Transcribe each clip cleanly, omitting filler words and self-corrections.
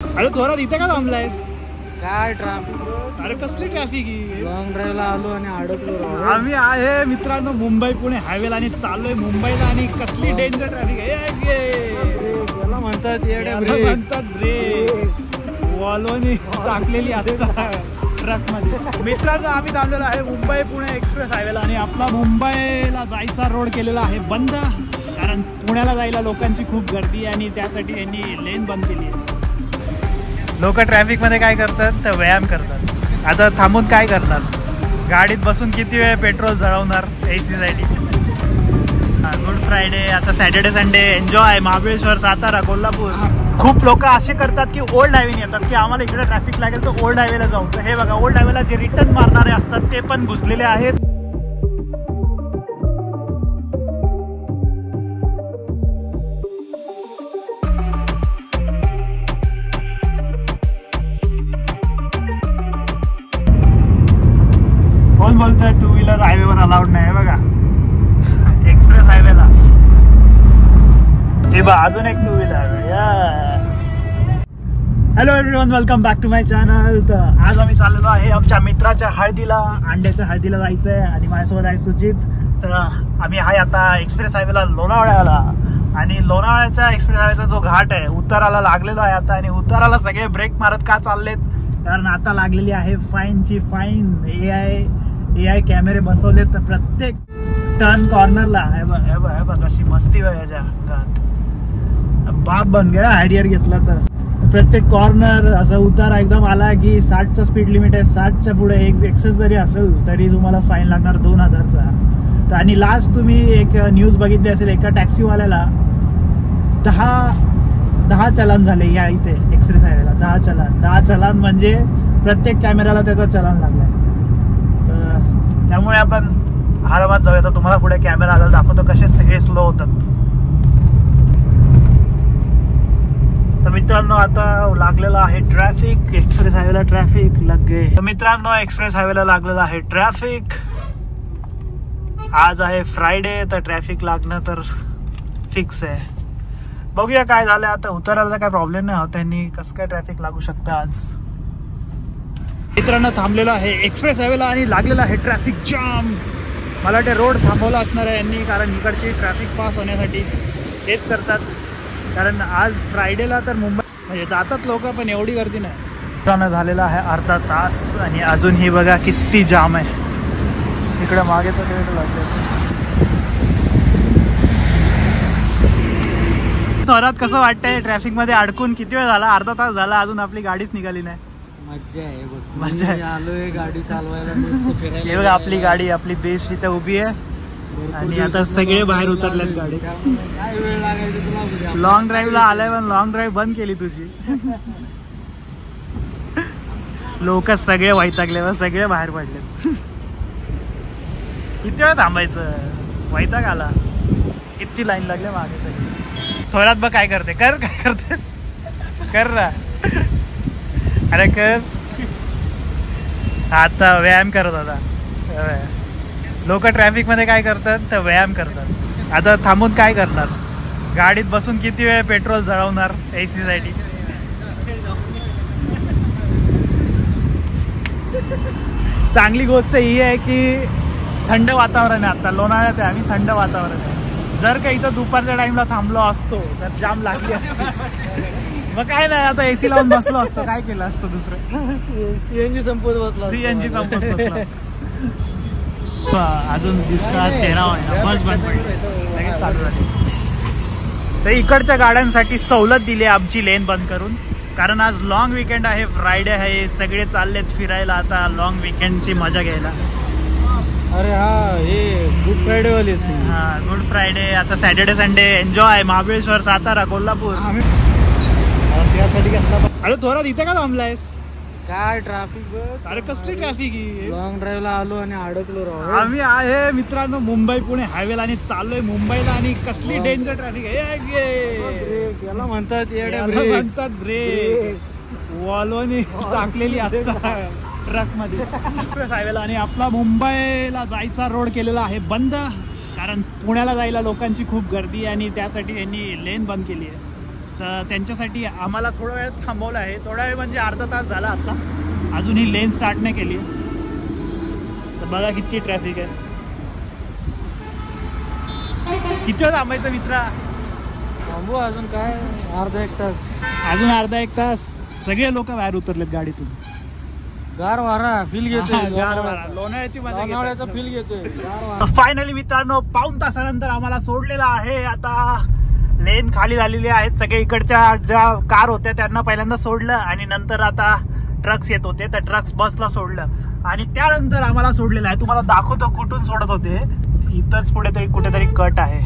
अरे थोरात इथे का थांबलायस? काय ट्रॅफिक? अरे कसली ट्रॅफिक ही? लॉंग ड्राईव्हला आलो आणि अडकलो. आम्ही आहे मित्रांनो मुंबई पुणे हायवेला आणि चाललोय मुंबईला आणि कसली डेंजर ट्रॅफिक आहे. याला म्हणतात वॉलोनी टाकलेली आता ट्रक मध्ये. मित्रांनो आम्ही थांबलेलो आहे मुंबई पुणे एक्सप्रेस हायवेला आणि आपला मुंबईला जायचा रोड केलेला आहे बंद, कारण पुण्याला जायला लोकांची खूप गर्दी आहे आणि त्यासाठी यांनी लेन बंद केली आहे. लोक ट्रॅफिक मध्ये काय करतात तर व्यायाम करतात. आता थांबून काय करणार? गाडीत बसून किती वेळ पेट्रोल जळवणार AC साठी. गुड फ्रायडे, आता Saturday Sunday enjoy. Mahabaleshwar, Satara, Kolhapur. खूप लोक असे करतात की ओल्ड हायवेने येतात की आम्हाला इकडे ट्रॅफिक लागेल तर ओल्ड हायवेला जाऊ. तर हे बघा ओल्ड हायवेला जे रिटर्न मारणारे असतात ते पण घुसलेले आहेत. कोण बोलतोय टू व्हीलर हायवेवर अलाउड नाही बघा एक्सप्रेस हायवेला. हे बघा अजून एक two wheeler. Hello everyone, welcome back to my channel. तर आज आम्ही चाललेलो आहे आमच्या मित्राच्या हळदीला, अंड्याच्या हळदीला जायचं आहे आणि माझ्यासोबत आहे सुजित. तर आम्ही आहे आता एक्सप्रेस हायवेला लोणावळ्याला आणि लोणावळ्याचा एक्सप्रेस हायवेचा जो घाट आहे उताराला लागलेलो आहे आता. आणि उताराला सगळे ब्रेक मारत का चाललेत? कारण आता लागलेली आहे फाईनची फाईन. AI कॅमेरे बसवले तर प्रत्येक टर्न कॉर्नरला हे बघ कशी मस्ती बघ याच्या घात. बाप बन गया हॅरियर घेतला तर. प्रत्येक कॉर्नर असं उतारा एकदम आला की 60चा स्पीड लिमिट आहे. 60च्या पुढे एक एक्सेस जरी असेल तरी तुम्हाला फाईन लागणार 2000चा. तर आणि लास्ट तुम्ही एक न्यूज बघितली असेल, एका टॅक्सीवाल्याला 10 चलान झाले या इथे एक्सप्रेस हायवेला. 10 चलान म्हणजे प्रत्येक कॅमेराला त्याचा चलान लागलाय. तर त्यामुळे आपण आरामात जाऊया. तर तुम्हाला पुढे कॅमेरा आला दाखवतो कसे सगळे स्लो होतात. तर मित्रांनो आता लागलेला आहे ट्रॅफिक एक्सप्रेस हायवेला. ट्रॅफिक लगे. तर मित्रांनो एक्सप्रेस हायवेला लागलेला आहे ट्रॅफिक. आज आहे फ्रायडे तर ट्रॅफिक लागणं तर फिक्स आहे. बघूया काय झालं. आता उतरायला काय प्रॉब्लेम नाही होत. त्यांनी कसं काय ट्रॅफिक लागू शकतं आज. मित्रांनो थांबलेला आहे एक्सप्रेस हायवेला आणि लागलेला आहे ट्रॅफिक जाम. मला वाटतं रोड थांबवला असणार आहे यांनी, कारण इकडची ट्रॅफिक पास होण्यासाठी हेच करतात. कारण आज फ्रायडेला तर मुंबई म्हणजे जातात लोक पण एवढी गर्दी नाही. मित्रांनो झालेला आहे अर्धा तास आणि अजूनही बघा किती जाम आहे. इकडे मागे तर वेळ लागते. थोरात कसं वाटतंय ट्रॅफिक मध्ये अडकून? किती वेळ झाला? अर्धा तास झाला, अजून आपली गाडीच निघाली नाही. मज्जा आहे बघ. मज्जा आहे. आलोय गाडी चालवायला, मस्त फिरायला. हे बघा आपली गाडी, आपली बेस्ट इथे उभी आहे आणि आता सगळे बाहेर उतरलेत गाडी. काय वेळ लागायचं तुला? लॉंग ड्राईव्हला आलाय पण लॉंग ड्राईव्ह बंद केली तुझी. लोक सगळे वैतागले व सगळे बाहेर पडले. किती वेळ थांबायचं? वैताग आला. किती लाईन लागले मागे सगळे. थोरात बघ काय करते. काय करतेस? कर ना. अरे कर. आता व्यायाम करत होता. लोक ट्रॅफिक मध्ये काय करतात तर व्यायाम करतात. आता थांबून काय करणार? गाडीत बसून किती वेळ पेट्रोल जळवणार AC साठी. चांगली गोष्ट ही आहे की थंड वातावरण आहे. आता लोणावळ्यात आहे आम्ही, थंड वातावरण आहे. जर का इथं दुपारच्या टाइमला थांबलो असतो तर जाम लागली असती. मग काय नाही, आता AC लावून बसलो असतो. काय केलं असतं दुसरं? CNG संपत बसला. CNG संपत बसला. अजून दिसतात 13 बस बंद पडली, लगेच चालू झाली. तर इकडच्या गाड्यांसाठी सवलत दिली आमची लेन बंद करून, कारण आज लॉंग विकेंड आहे, फ्रायडे आहे. सगळे चाललेत फिरायला आता लॉंग विकेंडची मजा घ्यायला. अरे हा, हे गुड फ्रायडे वाले. हा गुड फ्रायडे. आता Saturday Sunday enjoy. Mahabaleshwar, Satara, Kolhapur. त्यासाठी कसला? अरे थोरात इथे का थांबलायस? काय ट्रॅफिक बघ. अरे कसली ट्रॅफिक ही? लॉंग ड्राईव्हला आलो आणि अडकलो. आम्ही आहे मित्रांनो मुंबई पुणे हायवेला आणि चाललोय मुंबईला आणि कसली डेंजर ट्रॅफिक आहे. याला म्हणतात ब्रेक. वॉलोनी टाकलेली आता ट्रक मध्ये एक्सप्रेस हायवेला. आणि आपला मुंबईला जायचा रोड केलेला आहे बंद, कारण पुण्याला जायला लोकांची खूप गर्दी आहे आणि त्यासाठी यांनी लेन बंद केली आहे. तर त्यांच्यासाठी आम्हाला थोडा वेळ थांबवलं आहे. थोडा वेळ म्हणजे अर्धा तास झाला आता, अजून ही लेन स्टार्ट नाही केली. तर बघा किती ट्रॅफिक आहे. किती वेळ थांबायचं मित्रा? थांबू अजून काय, अर्धा एक तास. अजून अर्धा एक तास. सगळे लोक बाहेर उतरलेत गाडीतून. गार वारा फील घेतोय, लोणावळ्याची लोणावळ्याचा फील घेतोय. फायनली मित्रांनो, पाऊण तासानंतर आम्हाला सोडलेला आहे. आता लेन खाली झालेली आहेत. सगळे इकडच्या ज्या कार होत्या त्यांना पहिल्यांदा सोडलं आणि नंतर आता ट्रक्स येत होते, त्या ट्रक्स बसला सोडलं आणि त्यानंतर आम्हाला सोडलेलं आहे. तुम्हाला दाखवतो कुठून सोडत होते. इथंच कुठेतरी कट आहे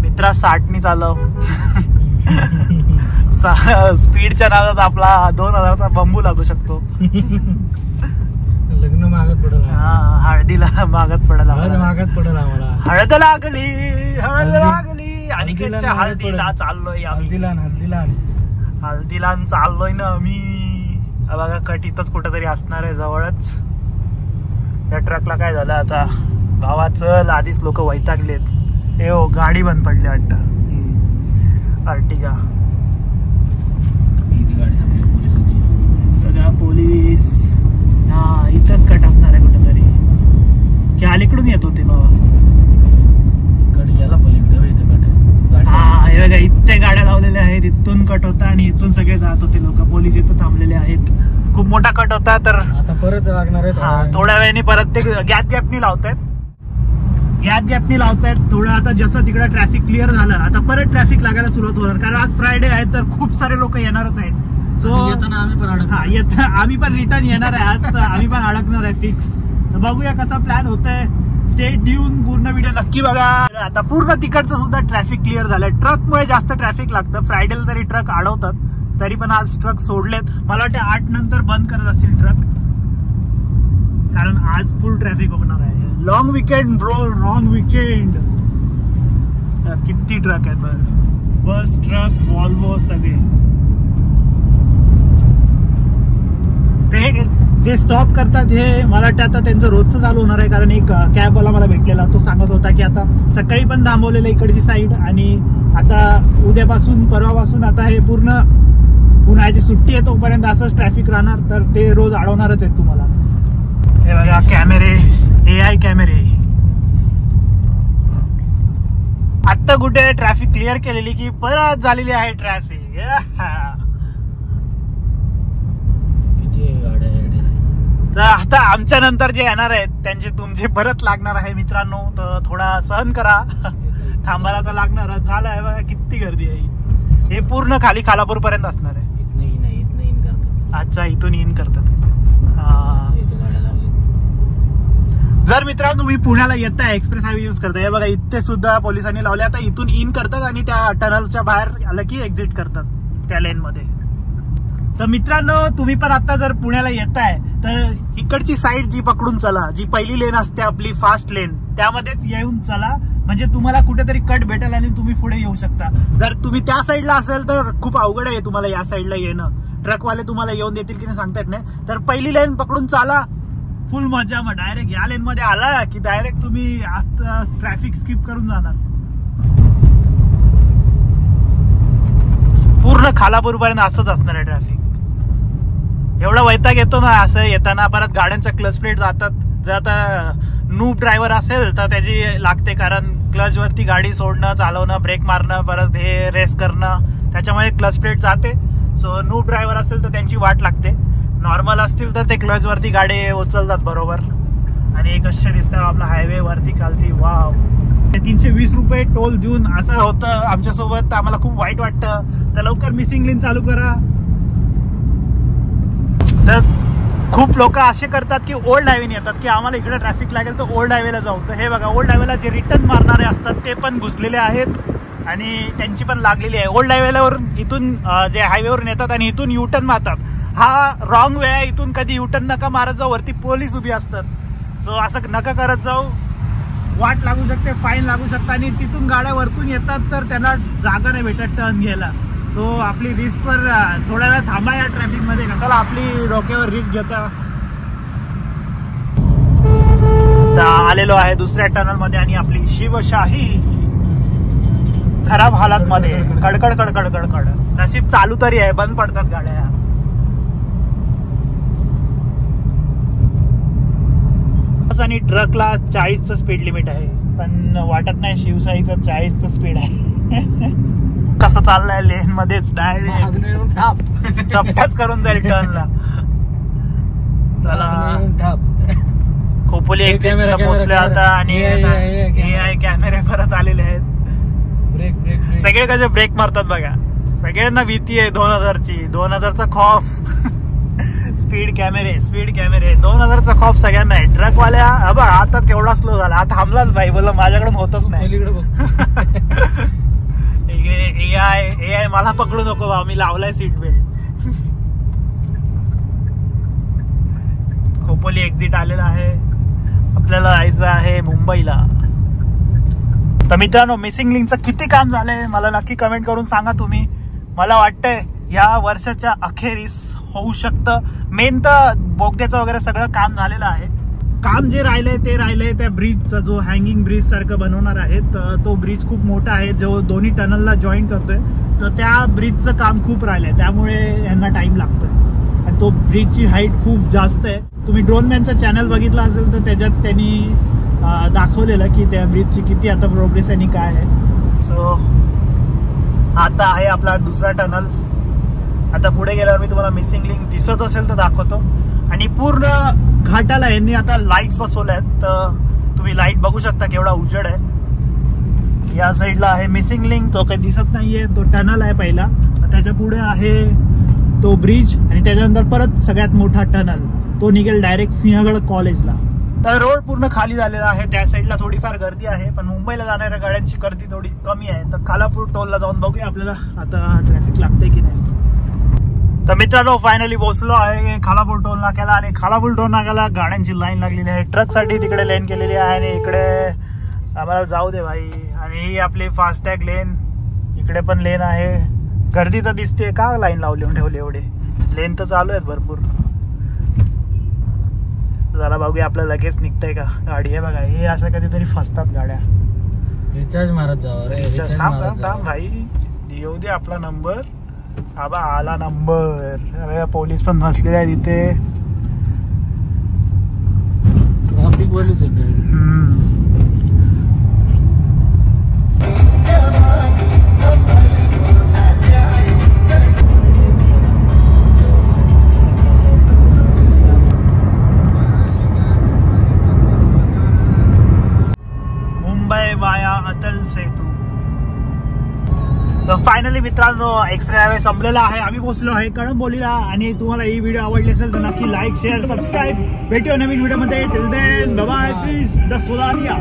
मित्रा. 60 चालव. स्पीडच्या नादात आपला 2000चा बंबू लागू शकतो. लग्न मागत पडेल. हळदीला मागत पडेल. मागत पडेल आम्हाला. हळद लागली आणि हळदीला चाललोय. हळदीला चाललोय ना मी. बघा कट इथंच कुठेतरी असणार आहे जवळच. या ट्रकला काय झालं आता? भावा चल, आधीच लोक वैतागलेत. ए हो, गाडी बंद पडली वाटतं. अर्टिगा. सगळ्या पोलीस. हा इथंच कट असणार आहे कुठेतरी. की अलीकडून येत होते बाबा. कट गेला पलीकडे. हा हे बघा, इथे गाड्या लावलेल्या आहेत. इथून कट होता आणि इथून सगळे जात होते लोक. पोलीस इथं थांबलेले आहेत. खूप मोठा कट होता. तर आता परत लागणार आहे. हा थोड्या वेळाने परत ते गॅपनी लावतायत. गॅपनी लावतायत थोडं. आता जसं तिकडे ट्रॅफिक क्लिअर झालं, आता परत ट्रॅफिक लागायला सुरुवात होणार. कारण आज फ्रायडे आहे तर खूप सारे लोक येणारच आहेत. सो येताना आम्ही पण रिटर्न येणार आहे आज. तर आम्ही पण अडकणार आहे फिक्स. तर बघूया कसा प्लॅन होतोय. स्टे ट्यून, पूर्ण व्हिडिओ नक्की बघा. आता पूर्ण तिकडचं सुद्धा ट्रॅफिक क्लिअर झालंय. ट्रकमुळे जास्त ट्रॅफिक लागतं. फ्रायडेला तरी ट्रक अडवतात, तरी पण आज ट्रक सोडलेत. मला वाटतं 8 नंतर बंद करत असतील ट्रक, कारण आज फुल ट्रॅफिक होणार आहे. Long weekend bro, long weekend. किती ट्रक आहेत बस, ट्रक, वॉल्वो सगळे. ते जे स्टॉप करतात हे मला वाटतं आता त्यांचं रोजचं चालू होणार आहे. कारण एक कॅबवाला मला भेटलेला, तो सांगत होता की आता सकाळी पण थांबवलेलं इकडची साईड आणि आता उद्यापासून परवापासून आता हे पूर्ण उन्हाळ्याची सुट्टी आहे तोपर्यंत असंच ट्रॅफिक राहणार. तर ते रोज अडवणारच आहेत तुम्हाला. हे बघा कॅमेरे, AI कॅमेरे. आता कुठे ट्रॅफिक क्लिअर केलेली की परत झालेली आहे ट्रॅफिक. तर आता आमच्या नंतर जे येणार आहेत त्यांचे तुमचे परत लागणार आहे मित्रांनो. तर थोडा सहन करा. थांबायला तर लागणारच. झालं आहे बघा किती गर्दी आहे. हे पूर्ण खाली खालापूर पर्यंत असणार आहे. अच्छा, इथून इन करतात. जर मित्रांनो तुम्ही पुण्याला येताय, एक्सप्रेस हायवे यूज करताय, हे बघा इथे सुद्धा पोलिसांनी लावले. आता इथून इन करतात आणि त्या टनलच्या बाहेर आलं की एक्झिट करतात त्या लेन मध्ये. तर मित्रांनो तुम्ही पण आता जर पुण्याला येताय तर इकडची साईड जी पकडून चला, जी पहिली लेन असते आपली फास्ट लेन, त्यामध्येच येऊन चला. म्हणजे तुम्हाला कुठेतरी कट भेटेल आणि तुम्ही पुढे येऊ शकता. जर तुम्ही त्या साईडला असेल तर खूप अवघड आहे तुम्हाला या साईडला येणं. ट्रकवाले तुम्हाला येऊन देतील की नाही सांगता येत नाही. तर पहिली लेन पकडून चाला, फुल मजा. मग डायरेक्ट या लेन मध्ये आला की डायरेक्ट तुम्ही आता ट्रॅफिक स्किप करून जाणार. पूर्ण खालापूर पर्यंत असंच असणार आहे ट्रॅफिक. एवढा वैताग येतो ना असं येताना. परत गाड्यांच्या क्लच प्लेट जातात. जर आता नूब ड्रायव्हर असेल तर त्याची लागते, कारण क्लच वरती गाडी सोडणं, चालवणं, ब्रेक मारणं, परत हे रेस करणं, त्याच्यामुळे क्लच प्लेट जाते. सो नूब ड्रायव्हर असेल तर त्यांची वाट लागते. नॉर्मल असतील तर ते क्लच वरती गाडी उचलतात बरोबर. आणि एक असे दिसतं आपला हायवे वरती खालती. वाव, 320 रुपये टोल देऊन असं होतं आमच्यासोबत. आम्हाला खूप वाईट वाटतं. तर लवकर मिसिंग लेन चालू करा. तर खूप लोक असे करतात की ओल्ड हायवेने येतात की आम्हाला इकडे ट्रॅफिक लागेल तर ओल्ड हायवेला जाऊ. तर हे बघा ओल्ड हायवेला जे रिटर्न मारणारे असतात ते पण घुसलेले आहेत आणि त्यांची पण लागलेली आहे. ओल्ड हायवेवरून इथून जे हायवेवरून येतात आणि इथून युटर्न मारतात. हा रॉंग वे आहे. इथून कधी युटर्न नका मारत जाऊ. वरती पोलीस उभी असतात. सो असं नका करत जाऊ. वाट लागू शकते, फाईन लागू शकते. आणि तिथून गाड्या वरतून येतात तर त्यांना जागा नाही भेटत टर्न घ्यायला. तो आपली रिस्क वर थोड्या वेळ थांबा या ट्रॅफिक मध्ये. कशाला आपली डोक्यावर रिस्क घेता. आलेलो आहे दुसऱ्या टनल मध्ये आणि आपली शिवशाही. खराब हालात मध्ये, कडकड कडकड कडकड. नशीब चालू तरी आहे, बंद पडतात गाड्या. आणि ट्रकला 40चं स्पीड लिमिट आहे, पण वाटत नाही शिवसाईचं 40चं स्पीड आहे. कसं चाललंय लेन मध्येच डायरेक्ट चपटाच करून जाईल टर्नला. खोपोली एक्झिटला पोहोचले आता आणि AI कॅमेरे परत आलेले आहेत. ब्रेक सगळे कसे ब्रेक मारतात बघा. सगळ्यांना भीती आहे 2000ची. 2000चा खौफ. स्पीड कॅमेरे 2000चा खौफ सगळ्यांना आहे. ट्रकवाल्या अबा आता केवढा स्लो झाला, आता थांबलाच भाई, बोला माझ्याकडून होतच नाही. AI मला पकडू नको बा, मी लावलाय सीट बेल्ट. खोपोली एक्झिट आलेला आहे. आपल्याला जायचं आहे मुंबईला. तर मित्रांनो, मिसिंग लिंकचं किती काम झालंय मला नक्की कमेंट करून सांगा तुम्ही. मला वाटतंय या वर्षाच्या अखेरीस होऊ शकतं. मेन तर बोगद्याचं वगैरे सगळं काम झालेलं आहे. काम जे राहिलंय ते राहिलंय त्या ब्रिजचा, जो हँगिंग ब्रिज सारखं बनवणार आहे. तर तो ब्रिज खूप मोठा आहे, जो दोन्ही टनलला जॉईन करतोय. तर त्या ब्रिजचं काम खूप राहिलंय, त्यामुळे यांना टाइम लागतोय. आणि तो ब्रिजची हाईट खूप जास्त आहे. तुम्ही ड्रोनमॅनचा चॅनल बघितला असेल तर त्याच्यात त्यांनी दाखवलेलं की त्या ब्रिजची किती आता प्रोग्रेस आणि काय आहे. सो आता आहे आपला दुसरा टनल. आता पुढे गेल्यावर मी तुम्हाला मिसिंग लिंक दिसत असेल तर दाखवतो. आणि पूर्ण घाटाला यांनी आता लाईट्स बसवल्या आहेत. तर तुम्ही लाईट बघू शकता केवढा उजेड आहे. या साईडला आहे मिसिंग लिंक, तो काही दिसत नाहीये, तो टनल आहे पहिला. त्याच्या पुढे आहे तो ब्रिज आणि त्याच्यानंतर परत सगळ्यात मोठा टनल, तो निघेल डायरेक्ट सिंहगड कॉलेजला. तर रोड पूर्ण खाली झालेला आहे. त्या साईडला थोडीफार गर्दी आहे, पण मुंबईला जाणाऱ्या गाड्यांची गर्दी थोडी कमी आहे. तर खालापूर टोलला जाऊन बघूया आपल्याला आता ट्रॅफिक लागते की नाही. तर मित्रांनो, फायनली पोहोचलो आहे खालापूर टोल नाक्याला. आणि खालापूर टोल नाक्याला गाड्यांची लाईन लागलेली आहे. ट्रकसाठी तिकडे लेन केलेली आहे आणि इकडे आम्हाला जाऊ दे भाई. आणि ही आपली फास्टॅग लेन, इकडे पण लेन आहे. गर्दी तर दिसते, का लाईन लावली ठेवली एवढे. लेन तर चालू आहेत भरपूर. जरा बघूया आपलं लगेच निघतंय का गाडी. हे बघा, हे असं कधीतरी फसतात गाड्या. रिचार्ज मारत जावं रे. थांब भाई, येऊ दे आपला नंबर. आबा आला नंबर. पोलीस पण बसलेले आहे तिथे. ट्रॅफिक वालीच मुंबई वाया अटल सेतू. तर फायनली मित्रांनो, एक्सप्रेस हायवे संपलेला आहे. आम्ही पोहोचलो आहे कळंबोलीला. आणि तुम्हाला ही व्हिडिओ आवडली असेल तर नक्की लाईक, शेअर, सबस्क्राईब. भेटूया नवीन व्हिडिओमध्ये. Till then bye bye, please. 10 उधारिया.